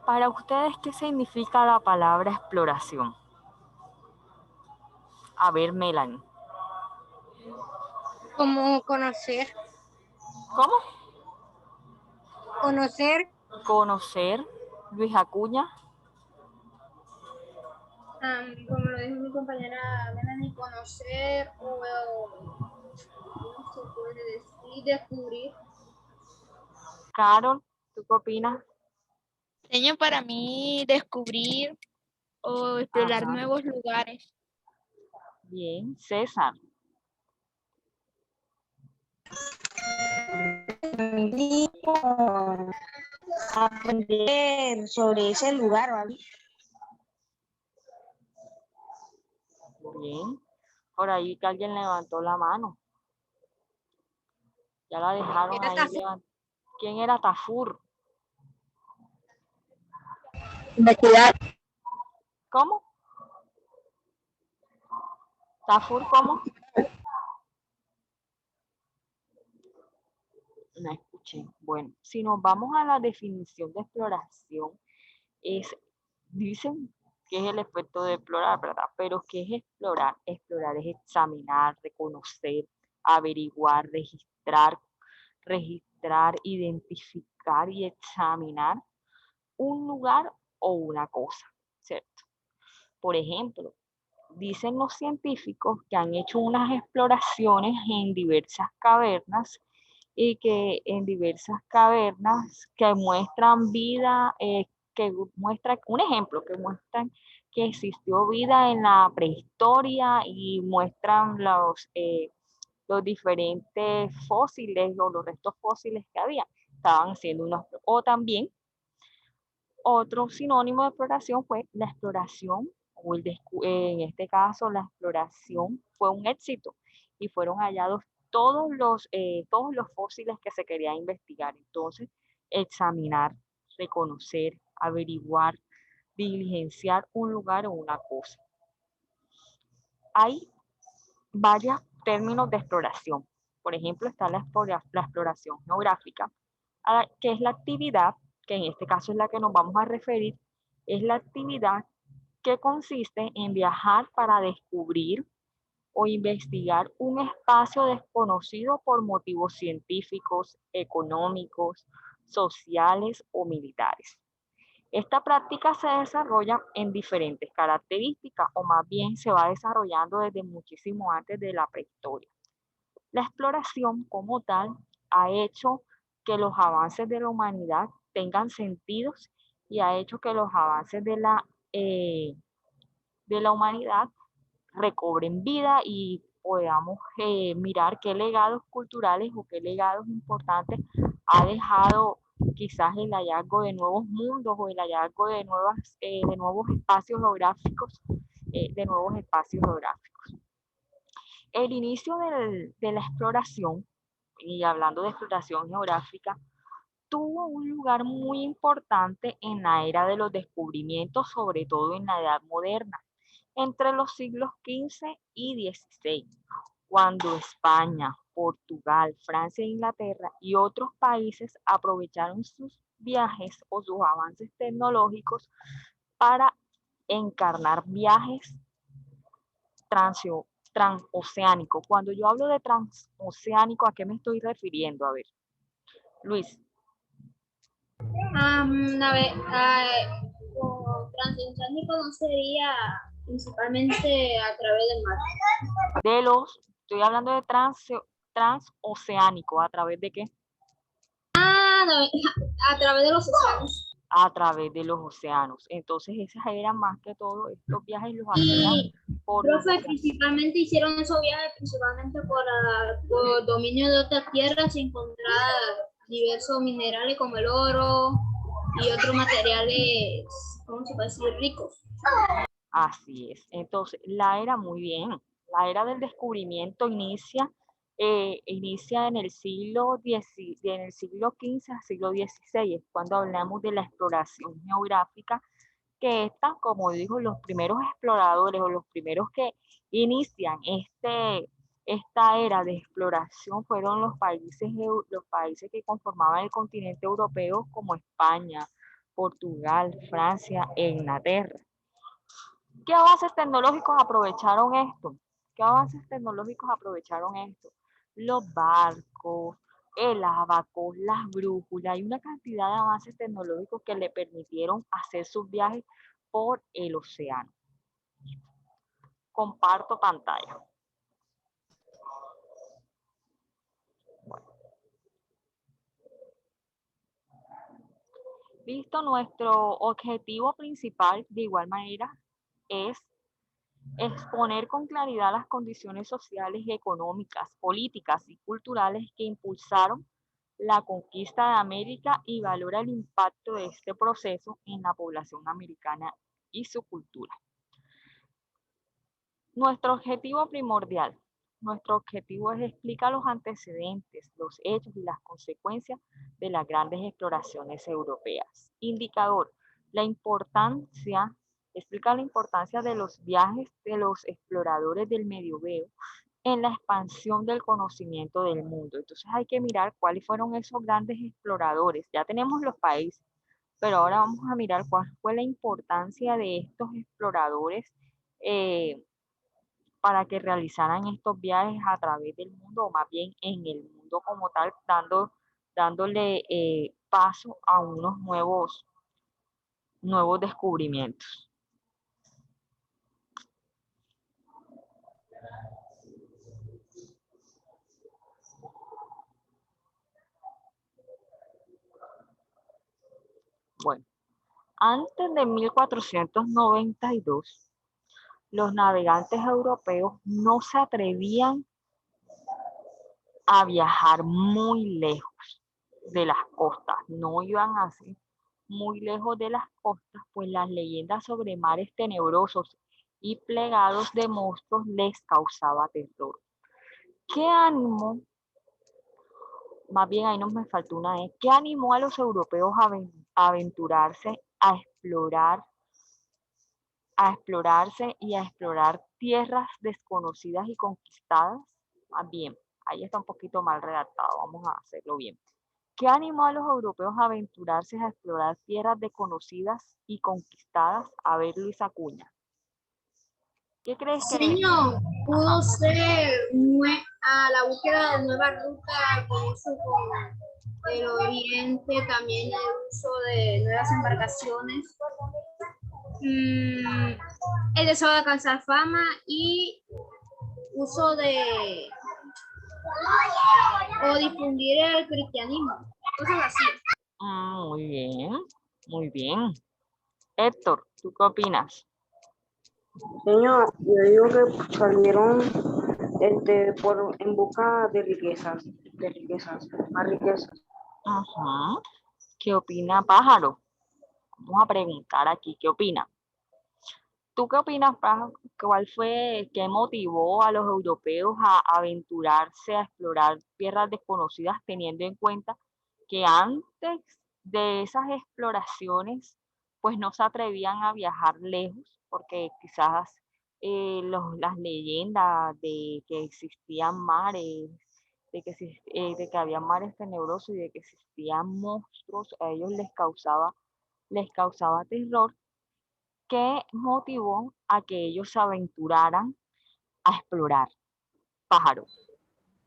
Para ustedes, ¿qué significa la palabra exploración? A ver, Melanie. Como conocer, ¿Cómo? conocer, Conocer. Luis Acuña. como lo dijo mi compañera Melanie, conocer o, ¿cómo se puede decir? Descubrir. Carol, ¿tú qué opinas? Diseño para mí descubrir o explorar Ajá. nuevos lugares. Bien. César. Aprender sobre ese lugar, ¿vale? Bien. Por ahí que alguien levantó la mano. Ya la dejaron ahí levantar. ¿Quién era Tafur? Investigar. ¿Cómo? ¿Tafur cómo? No escuché. Bueno, si nos vamos a la definición de exploración, dicen que es el efecto de explorar, ¿verdad? Pero ¿qué es explorar? Explorar es examinar, reconocer, averiguar, registrar, identificar y examinar un lugar o una cosa, ¿cierto? Por ejemplo, dicen los científicos que han hecho unas exploraciones en diversas cavernas y que en diversas cavernas que muestran vida, que muestra un ejemplo, que muestran que existió vida en la prehistoria y muestran los diferentes fósiles o los restos fósiles que había. Estaban haciendo unos, o también otro sinónimo de exploración fue la exploración, o en este caso la exploración fue un éxito y fueron hallados todos los fósiles que se quería investigar. Entonces, examinar, reconocer, averiguar, diligenciar un lugar o una cosa. Hay varios términos de exploración. Por ejemplo, está la exploración geográfica, que es la actividad, que en este caso es la que nos vamos a referir, es la actividad que consiste en viajar para descubrir o investigar un espacio desconocido por motivos científicos, económicos, sociales o militares. Esta práctica se desarrolla en diferentes características o más bien se va desarrollando desde muchísimo antes de la prehistoria. La exploración como tal ha hecho que los avances de la humanidad tengan sentidos y ha hecho que los avances de la humanidad recobren vida y podamos mirar qué legados culturales o qué legados importantes ha dejado quizás el hallazgo de nuevos mundos o el hallazgo de nuevos espacios geográficos, El inicio de la exploración, y hablando de exploración geográfica, tuvo un lugar muy importante en la era de los descubrimientos, sobre todo en la Edad Moderna, entre los siglos XV y XVI, cuando España, Portugal, Francia e Inglaterra y otros países aprovecharon sus viajes o sus avances tecnológicos para encarnar viajes transoceánicos. Cuando yo hablo de transoceánico, ¿a qué me estoy refiriendo? A ver, Luis. Transoceánico no sería principalmente a través del mar. Estoy hablando de transoceánico, ¿a través de qué? A través de los océanos. A través de los océanos. Entonces, esas eran más que todo, estos viajes los hacían por los Profe, océanos. principalmente hicieron esos viajes principalmente por dominio de otras tierras y encontrar diversos minerales como el oro y otros materiales, ¿cómo se puede decir? Ricos. Así es. Entonces, muy bien, la era del descubrimiento inicia en el siglo XV al siglo XVI, cuando hablamos de la exploración geográfica, que esta, como dijo, los primeros exploradores o los primeros que inician esta era de exploración fueron los países que conformaban el continente europeo, como España, Portugal, Francia e Inglaterra. ¿Qué avances tecnológicos aprovecharon esto? ¿Qué avances tecnológicos aprovecharon esto? Los barcos, el abaco, las brújulas y una cantidad de avances tecnológicos que le permitieron hacer sus viajes por el océano. Comparto pantalla. Listo, nuestro objetivo principal de igual manera es exponer con claridad las condiciones sociales, económicas, políticas y culturales que impulsaron la conquista de América y valora el impacto de este proceso en la población americana y su cultura. Nuestro objetivo primordial. Nuestro objetivo es explicar los antecedentes, los hechos y las consecuencias de las grandes exploraciones europeas. Indicador. La importancia, explica la importancia de los viajes de los exploradores del Medioevo en la expansión del conocimiento del mundo. Entonces hay que mirar cuáles fueron esos grandes exploradores. Ya tenemos los países, pero ahora vamos a mirar cuál fue la importancia de estos exploradores para que realizaran estos viajes a través del mundo, o más bien en el mundo como tal, dándole paso a unos nuevos descubrimientos. Bueno, antes de 1492, los navegantes europeos no se atrevían a viajar muy lejos de las costas, no iban así muy lejos de las costas, pues las leyendas sobre mares tenebrosos y plegados de monstruos les causaba terror. ¿Qué animó? Más bien ahí nos me faltó una E. ¿Qué animó a los europeos a aventurarse a explorarse y a explorar tierras desconocidas y conquistadas? Más bien, ahí está un poquito mal redactado, vamos a hacerlo bien. ¿Qué animó a los europeos a aventurarse a explorar tierras desconocidas y conquistadas? A ver, Luis Acuña. ¿Qué crees que le... Señor, pudo Ajá. ser a la búsqueda de nuevas rutas con eso con el oriente, también el uso de nuevas embarcaciones, el deseo de alcanzar fama y uso de o difundir el cristianismo, cosas así. Muy bien, muy bien. Héctor, ¿tú qué opinas? Señor, yo digo que salieron en busca de riquezas, más riquezas. Ajá. ¿Qué opina Pájaro? Vamos a preguntar aquí, ¿qué opina? ¿Tú qué opinas, Pájaro? ¿Cuál fue, qué motivó a los europeos a aventurarse a explorar tierras desconocidas teniendo en cuenta que antes de esas exploraciones, pues no se atrevían a viajar lejos, porque quizás las leyendas de que existían mares, de que había mares tenebrosos y de que existían monstruos, a ellos les causaba terror, que motivó a que ellos se aventuraran a explorar. Pájaro.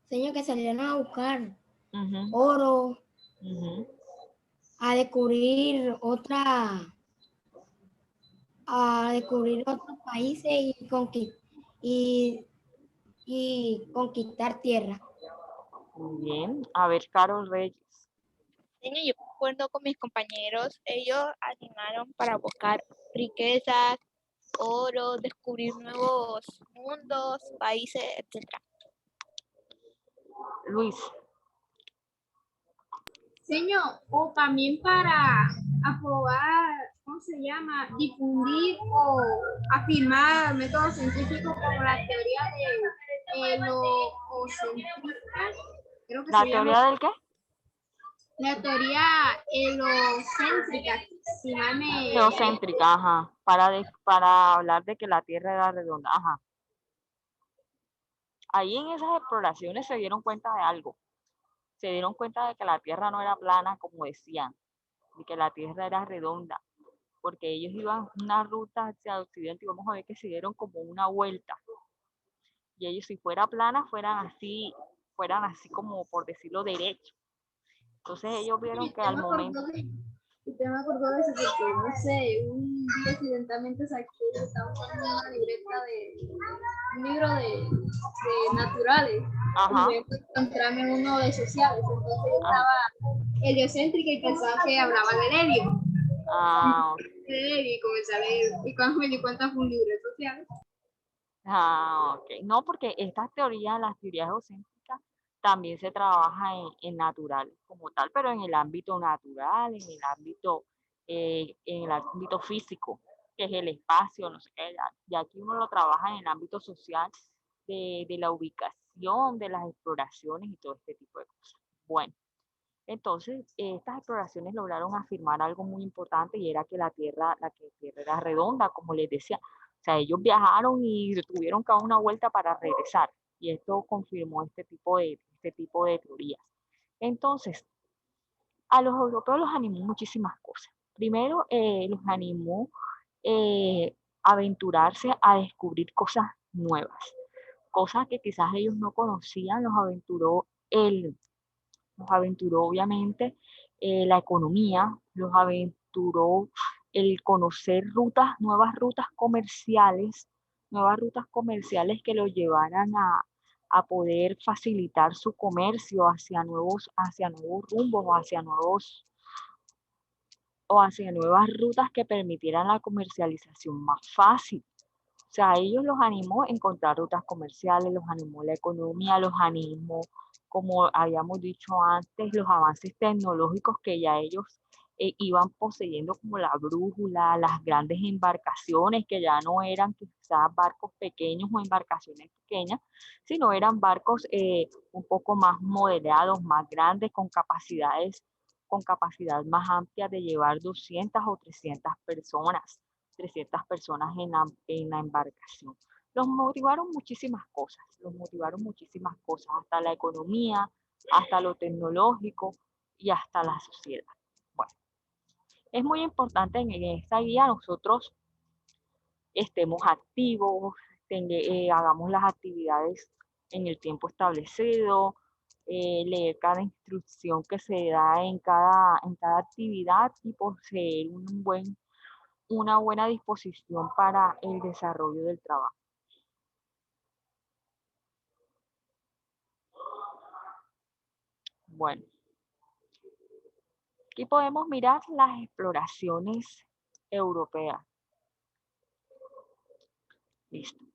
Señor, que salieron a buscar Ujú, oro, ujú. a descubrir otros países y, y conquistar tierra. Muy bien. A ver, Carol Reyes. Señor, yo concuerdo con mis compañeros. Ellos animaron para buscar riquezas, oro, descubrir nuevos mundos, países, etc. Luis. Señor, o también para aprobar, ¿cómo se llama? Difundir o afirmar métodos científicos como la teoría de helocentristas, creo que ¿La se llama, teoría del qué? la teoría helocéntrica, si mal me... Geocéntrica, ajá. Para hablar de que la Tierra era redonda, ajá. Ahí en esas exploraciones se dieron cuenta de algo. Se dieron cuenta de que la Tierra no era plana como decían. de que la Tierra era redonda, porque ellos iban una ruta hacia occidente y vamos a ver que se dieron como una vuelta. Y ellos si fuera plana, fueran así como por decirlo derecho. Entonces ellos vieron que al momento... Usted me acordó de eso porque, no sé, un día accidentalmente saqué, estaba usando una libreta un libro de naturales. Ajá. Y me encontrarme uno de sociales. Entonces yo estaba heliocéntrica y pensaba que hablaba del helio. Ah, Y comencé a leer. Y cuando me di cuenta fue un libro de sociales. ok. No, porque estas teorías, las teorías geocéntricas, también se trabaja en naturales como tal, pero en el ámbito natural, en el ámbito físico, que es el espacio, no sé qué. Y aquí uno lo trabaja en el ámbito social de la ubicación, de las exploraciones y todo este tipo de cosas. Bueno, entonces estas exploraciones lograron afirmar algo muy importante y era que la Tierra era redonda, como les decía. O sea, ellos viajaron y tuvieron que dar una vuelta para regresar. Y esto confirmó este tipo de teorías. Entonces, a los europeos los animó muchísimas cosas. Primero, los animó a aventurarse a descubrir cosas nuevas, cosas que quizás ellos no conocían, los aventuró obviamente la economía, los aventuró el conocer nuevas rutas comerciales que los llevaran a poder facilitar su comercio hacia nuevos rumbos o hacia nuevas rutas que permitieran la comercialización más fácil. O sea, a ellos los animó a encontrar rutas comerciales, los animó la economía, los animó, como habíamos dicho antes, los avances tecnológicos que ya ellos iban poseyendo, como la brújula, las grandes embarcaciones, que ya no eran quizás barcos pequeños o embarcaciones pequeñas, sino eran barcos un poco más moderados, más grandes, con capacidad más amplia de llevar 200 o 300 personas en la embarcación. Los motivaron muchísimas cosas, hasta la economía, hasta lo tecnológico y hasta la sociedad. Bueno, es muy importante en esta guía nosotros estemos activos, hagamos las actividades en el tiempo establecido, leer cada instrucción que se da en cada actividad y poseer una buena disposición para el desarrollo del trabajo. Bueno, aquí podemos mirar las exploraciones europeas. Listo.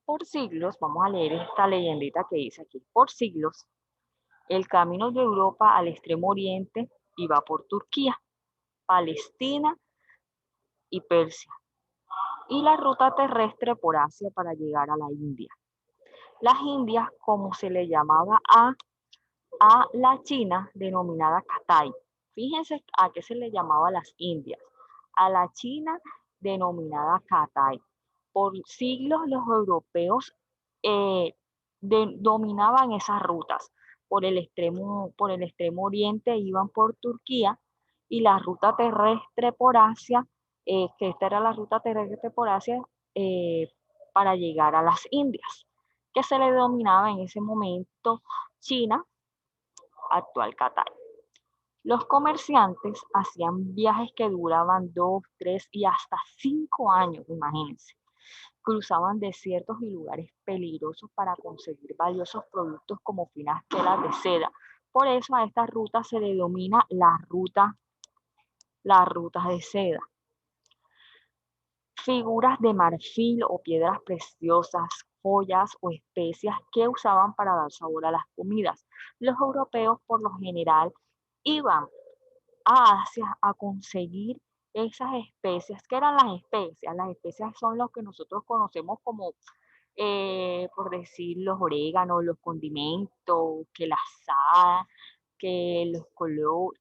Por siglos, vamos a leer esta leyendita que dice aquí, por siglos, el camino de Europa al extremo oriente iba por Turquía, Palestina y Persia, y la ruta terrestre por Asia para llegar a la India. Las Indias, como se le llamaba a la China, denominada Catay. Fíjense a qué se le llamaba las Indias, a la China denominada Catay. Por siglos los europeos dominaban esas rutas. Por el extremo oriente iban por Turquía y la ruta terrestre por Asia, que esta era la ruta terrestre por Asia para llegar a las Indias, que se le denominaba en ese momento China, actual Qatar. Los comerciantes hacían viajes que duraban 2, 3 y hasta 5 años, imagínense. Cruzaban desiertos y lugares peligrosos para conseguir valiosos productos como finas telas de seda. Por eso a esta ruta se le denomina las rutas de seda. Figuras de marfil o piedras preciosas, joyas o especias que usaban para dar sabor a las comidas. Los europeos por lo general iban a Asia a conseguir esas especias. ¿Qué eran las especias? Las especias son lo que nosotros conocemos como, por decir, los oréganos, los condimentos, que la sal, que el color,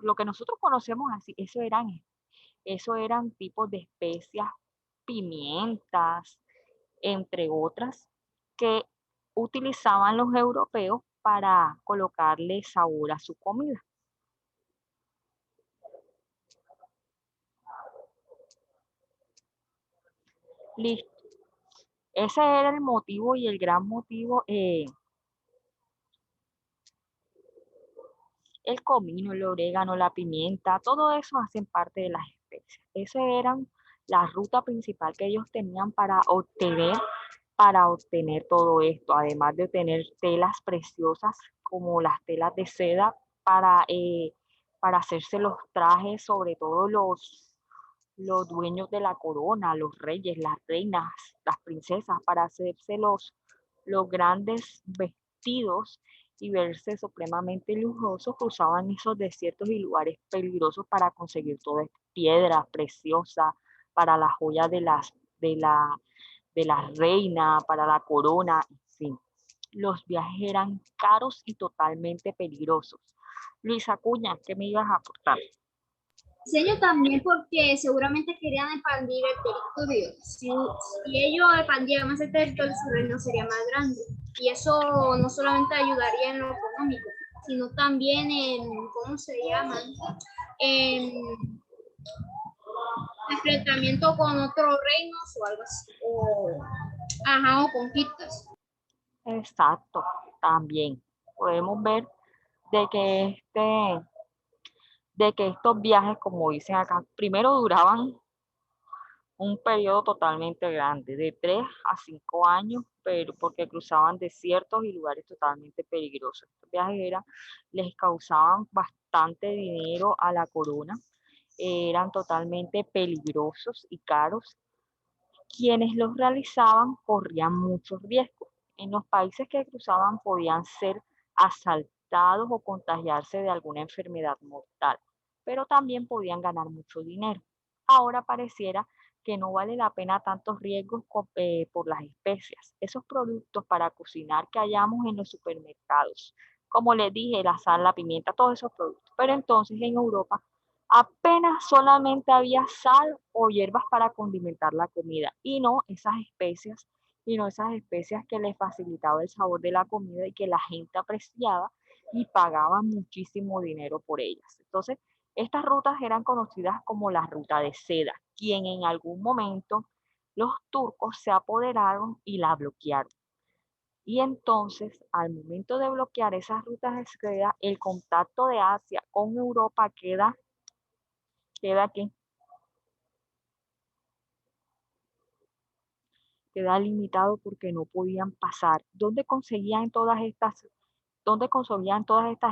lo que nosotros conocemos así, eso eran tipos de especias, pimientas, entre otras, que utilizaban los europeos para colocarle sabor a su comida. Listo. Ese era el motivo y el gran motivo. El comino, el orégano, la pimienta, todo eso hacen parte de las especias. Esa eran la ruta principal que ellos tenían para obtener todo esto, además de obtener telas preciosas como las telas de seda para hacerse los trajes, sobre todo los dueños de la corona, los reyes, las reinas, las princesas, para hacerse los grandes vestidos y verse supremamente lujosos, cruzaban esos desiertos y lugares peligrosos para conseguir todas piedras preciosas, para las joyas de la reina, para la corona, en fin. Los viajes eran caros y totalmente peligrosos. Luis Acuña, ¿qué me ibas a aportar? Diseño también porque seguramente querían expandir el territorio. Si ellos expandían más el territorio, su reino sería más grande. Y eso no solamente ayudaría en lo económico, sino también en, ¿cómo se llaman? En enfrentamiento con otros reinos o algo así. O conquistas. Exacto, también podemos ver de que estos viajes, como dicen acá, primero duraban un periodo totalmente grande, de 3 a 5 años, pero porque cruzaban desiertos y lugares totalmente peligrosos. Estos viajes les causaban bastante dinero a la corona, eran totalmente peligrosos y caros. Quienes los realizaban corrían muchos riesgos. En los países que cruzaban podían ser asaltados o contagiarse de alguna enfermedad mortal, pero también podían ganar mucho dinero. Ahora pareciera que no vale la pena tantos riesgos por las especias, esos productos para cocinar que hallamos en los supermercados, como les dije, la sal, la pimienta, todos esos productos. Pero entonces en Europa apenas solamente había sal o hierbas para condimentar la comida y no esas especias que les facilitaba el sabor de la comida y que la gente apreciaba y pagaba muchísimo dinero por ellas. Entonces, estas rutas eran conocidas como la ruta de seda, quien en algún momento los turcos se apoderaron y la bloquearon. Y entonces, al momento de bloquear esas rutas de seda, el contacto de Asia con Europa queda aquí, queda limitado porque no podían pasar. ¿Dónde conseguían todas estas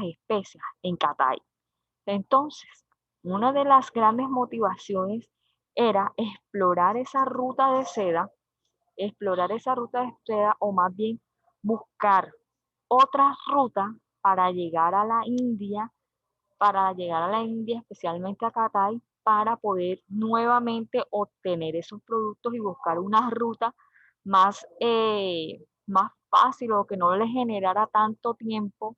especias? En Catay. Entonces, una de las grandes motivaciones era explorar esa ruta de seda o más bien buscar otras rutas para llegar a la India, especialmente a Catay, para poder nuevamente obtener esos productos y buscar una ruta más fácil o que no les generara tanto tiempo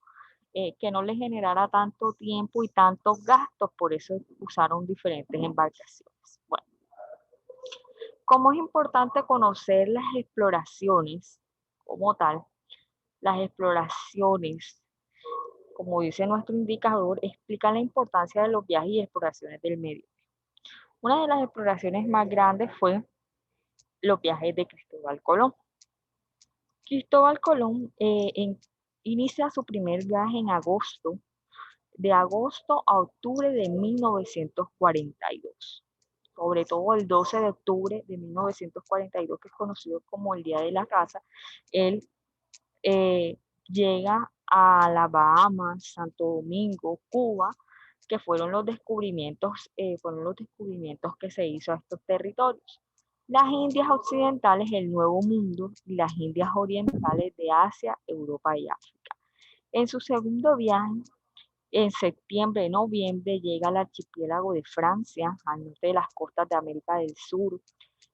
y tantos gastos, por eso usaron diferentes embarcaciones. Bueno, como es importante conocer las exploraciones como tal, las exploraciones, como dice nuestro indicador, explican la importancia de los viajes y exploraciones del medio. Una de las exploraciones más grandes fue los viajes de Cristóbal Colón. Cristóbal Colón inicia su primer viaje de agosto a octubre de 1942. Sobre todo el 12 de octubre de 1942, que es conocido como el Día de la Caza, él llega a las Bahamas, Santo Domingo, Cuba, que fueron los descubrimientos que se hizo a estos territorios. Las Indias occidentales, el Nuevo Mundo, y las Indias orientales de Asia, Europa y África. En su segundo viaje, en septiembre y noviembre, llega al archipiélago de Francia, al norte de las costas de América del Sur,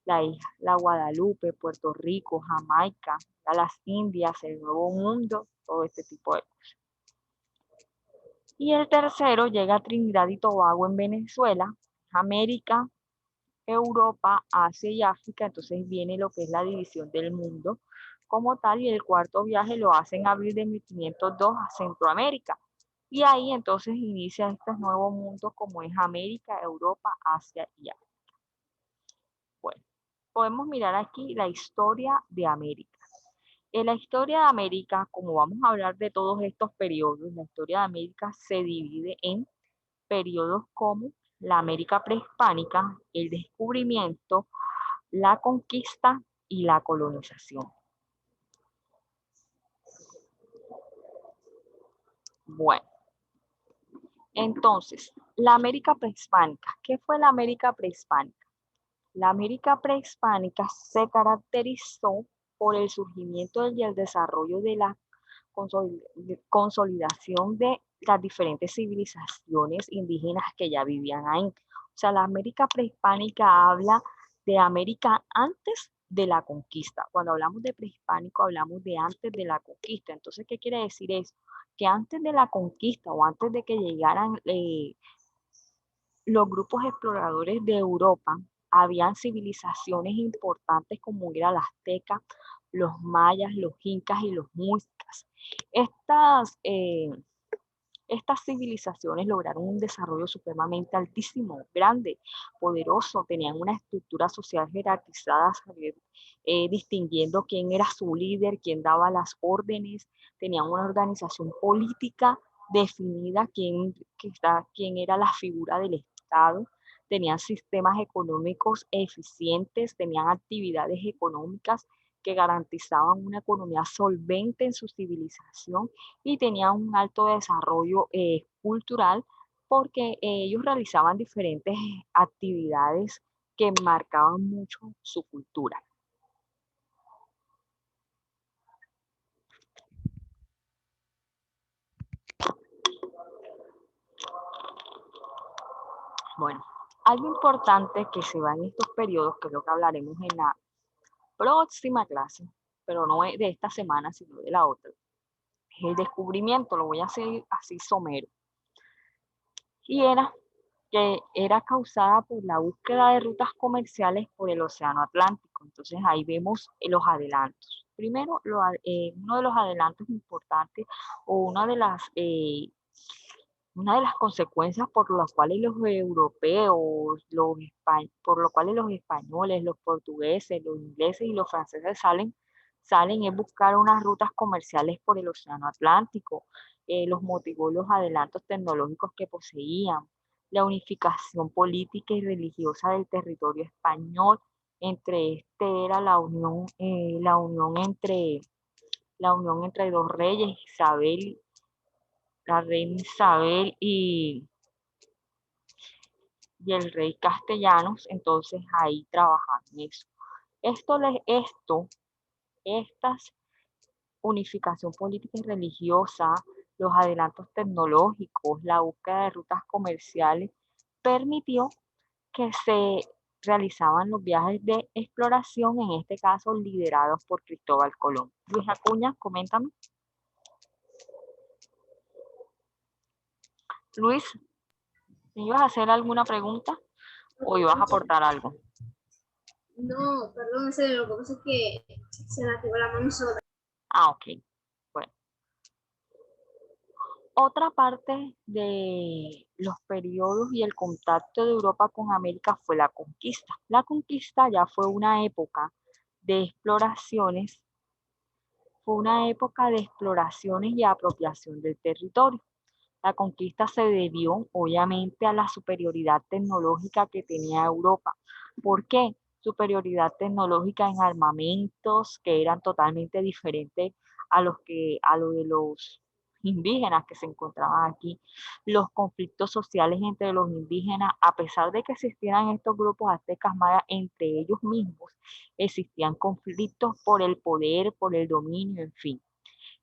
la isla Guadalupe, Puerto Rico, Jamaica, a las Indias, el Nuevo Mundo, todo este tipo de cosas. Y el tercero llega a Trinidad y Tobago en Venezuela, América, Europa, Asia y África. Entonces viene lo que es la división del mundo como tal, y el cuarto viaje lo hace en abril de 1502 a Centroamérica. Y ahí entonces inicia estos nuevos mundos como es América, Europa, Asia y África. Bueno, podemos mirar aquí la historia de América. En la historia de América, como vamos a hablar de todos estos periodos, la historia de América se divide en periodos como la América prehispánica, el descubrimiento, la conquista y la colonización. Bueno, entonces, la América prehispánica. ¿Qué fue la América prehispánica? La América prehispánica se caracterizó por el surgimiento y el desarrollo de la consolidación de las diferentes civilizaciones indígenas que ya vivían ahí. O sea, la América prehispánica habla de América antes de la conquista. Cuando hablamos de prehispánico, hablamos de antes de la conquista. Entonces, ¿qué quiere decir eso? Que antes de la conquista o antes de que llegaran los grupos exploradores de Europa, habían civilizaciones importantes como era la azteca, los mayas, los incas y los muiscas. Estas civilizaciones lograron un desarrollo supremamente altísimo, grande, poderoso, tenían una estructura social jerarquizada, distinguiendo quién era su líder, quién daba las órdenes, tenían una organización política definida, quién era la figura del Estado, tenían sistemas económicos eficientes, tenían actividades económicas que garantizaban una economía solvente en su civilización y tenían un alto desarrollo cultural porque ellos realizaban diferentes actividades que marcaban mucho su cultura. Bueno, algo importante que se va en estos periodos, que es lo que hablaremos en la próxima clase, pero no de esta semana, sino de la otra, es el descubrimiento. Lo voy a hacer así somero. Y era causada por la búsqueda de rutas comerciales por el Océano Atlántico. Entonces ahí vemos los adelantos. Primero, uno de los adelantos importantes o una de las consecuencias por las cuales los europeos, por lo cuales los españoles, los portugueses, los ingleses y los franceses salen es buscar unas rutas comerciales por el Océano Atlántico. Los motivó los adelantos tecnológicos que poseían, la unificación política y religiosa del territorio español. Entre era la unión entre dos reyes, la reina Isabel y el rey Castellanos. Entonces ahí trabajan eso. Estas unificación política y religiosa, los adelantos tecnológicos, la búsqueda de rutas comerciales, permitió que se realizaban los viajes de exploración, en este caso liderados por Cristóbal Colón. Luis Acuña, coméntame. Luis, ¿ibas a hacer alguna pregunta o ibas a aportar algo? No, perdón, lo que pasa es que se me activó la mano sola. Ah, ok. Bueno. Otra parte de los periodos y el contacto de Europa con América fue la conquista. La conquista ya fue una época de exploraciones, y apropiación del territorio. La conquista se debió, obviamente, a la superioridad tecnológica que tenía Europa. ¿Por qué? Superioridad tecnológica en armamentos que eran totalmente diferentes a lo de los indígenas que se encontraban aquí. Los conflictos sociales entre los indígenas, a pesar de que existieran estos grupos aztecas mayas entre ellos mismos, existían conflictos por el poder, por el dominio, en fin.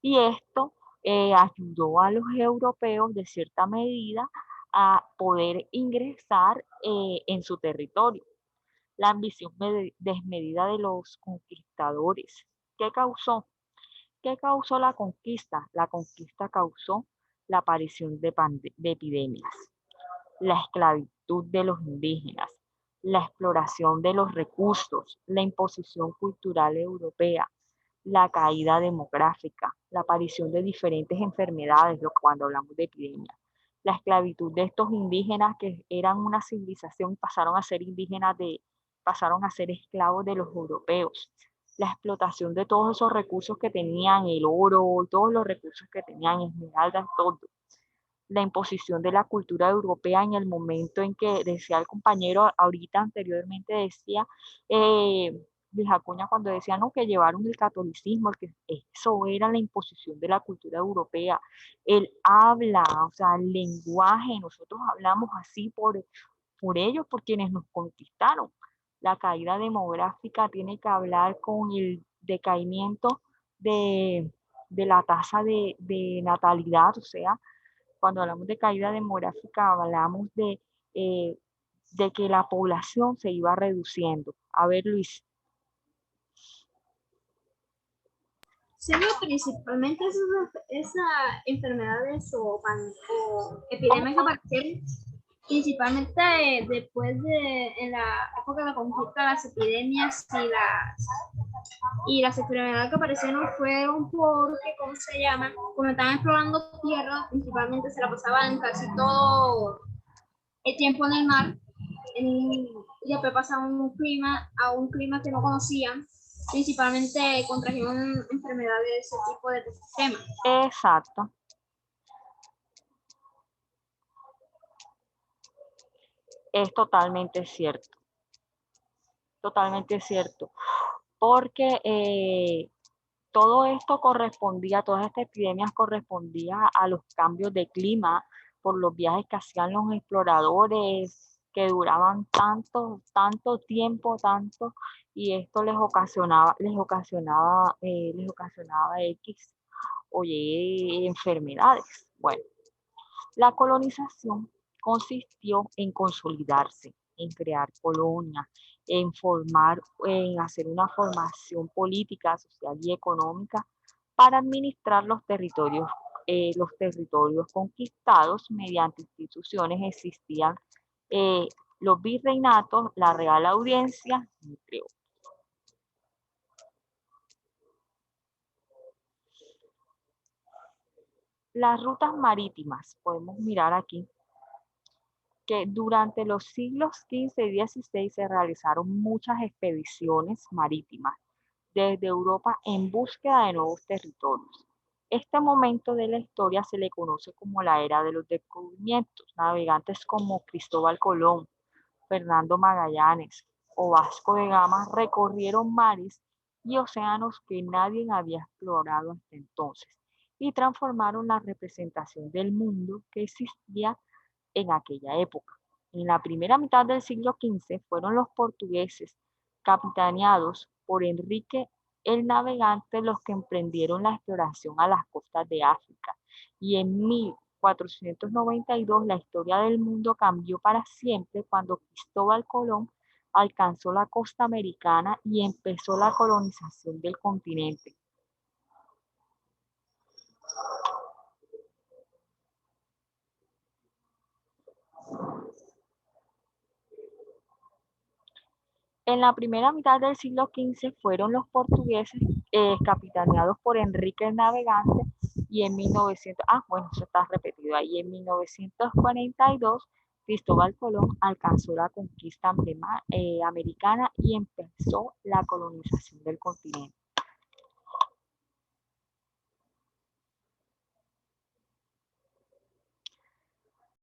Y esto ayudó a los europeos de cierta medida a poder ingresar en su territorio. La ambición desmedida de los conquistadores. ¿Qué causó? ¿Qué causó la conquista? La conquista causó la aparición de epidemias, la esclavitud de los indígenas, la exploración de los recursos, la imposición cultural europea, la caída demográfica, la aparición de diferentes enfermedades, cuando hablamos de epidemias, la esclavitud de estos indígenas que eran una civilización y pasaron a ser indígenas pasaron a ser esclavos de los europeos. La explotación de todos esos recursos que tenían, el oro, todos los recursos que tenían, esmeraldas, todo. La imposición de la cultura europea en el momento en que, decía el compañero ahorita anteriormente, decía Luis Acuña cuando decía no, que llevaron el catolicismo, que eso era la imposición de la cultura europea. El habla, o sea, el lenguaje, nosotros hablamos así por ellos, por quienes nos conquistaron. La caída demográfica tiene que hablar con el decaimiento de la tasa de natalidad, o sea, cuando hablamos de caída demográfica, hablamos de que la población se iba reduciendo. A ver, Luis. Siendo principalmente esas enfermedades o epidemias que aparecieron principalmente después en la época de la conquista, las epidemias y las enfermedades que aparecieron fueron porque, ¿cómo se llama? Como estaban explorando tierra, principalmente se la pasaban casi todo el tiempo en el mar, y después pasaban a un clima que no conocían, principalmente contrajeron enfermedades de ese tipo de ecosistema. Exacto. Es totalmente cierto. Totalmente cierto. Porque todo esto correspondía, todas estas epidemias correspondían a los cambios de clima por los viajes que hacían los exploradores, que duraban tanto tiempo, y esto les ocasionaba X o Y enfermedades. Bueno, la colonización consistió en consolidarse, en crear colonias, en hacer una formación política, social y económica para administrar los territorios conquistados mediante instituciones. Existían los virreinatos, la Real Audiencia, entre otros. Las rutas marítimas, podemos mirar aquí, que durante los siglos XV y XVI se realizaron muchas expediciones marítimas desde Europa en búsqueda de nuevos territorios. Este momento de la historia se le conoce como la era de los descubrimientos. Navegantes como Cristóbal Colón, Fernando Magallanes o Vasco de Gama recorrieron mares y océanos que nadie había explorado hasta entonces y transformaron la representación del mundo que existía en aquella época. En la primera mitad del siglo XV fueron los portugueses, capitaneados por Enrique el Navegante, los que emprendieron la exploración a las costas de África. Y en 1492 la historia del mundo cambió para siempre cuando Cristóbal Colón alcanzó la costa americana y empezó la colonización del continente. En la primera mitad del siglo XV fueron los portugueses, capitaneados por Enrique el Navegante, y en 1942 Cristóbal Colón alcanzó la conquista americana y empezó la colonización del continente.